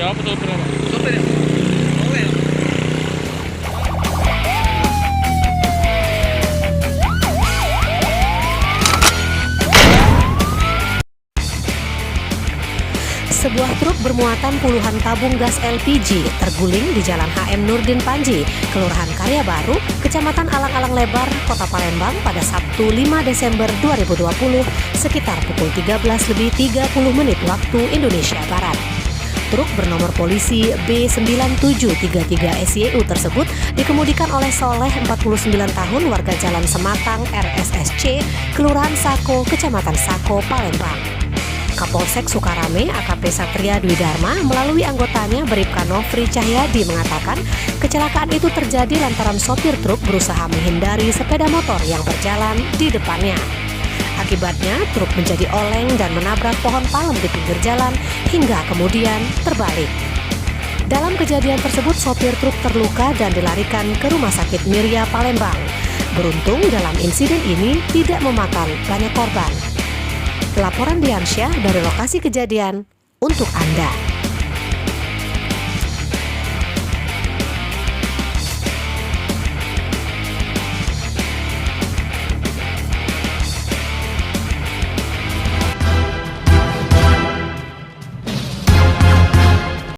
Siapa tuh berapa? Sopir ya? Oh ya. Sebuah truk bermuatan puluhan tabung gas LPG terguling di Jalan HM Nurdin Panji, Kelurahan Karya Baru, Kecamatan Alang-Alang Lebar, Kota Palembang pada Sabtu 5 Desember 2020 sekitar pukul 13.30 waktu Indonesia Barat. Truk bernomor polisi B9733 SYU tersebut dikemudikan oleh Soleh 49 tahun warga Jalan Sematang RSSC, Kelurahan Sako, Kecamatan Sako, Palembang. Kapolsek Sukarame AKP Satria Dwi Dharma melalui anggotanya Bribka Nofri Cahyadi mengatakan kecelakaan itu terjadi lantaran sopir truk berusaha menghindari sepeda motor yang berjalan di depannya. Akibatnya truk menjadi oleng dan menabrak pohon palem di pinggir jalan hingga kemudian terbalik. Dalam kejadian tersebut sopir truk terluka dan dilarikan ke Rumah Sakit Miria Palembang. Beruntung dalam insiden ini tidak memakan banyak korban. Laporan Diansyah dari lokasi kejadian untuk Anda.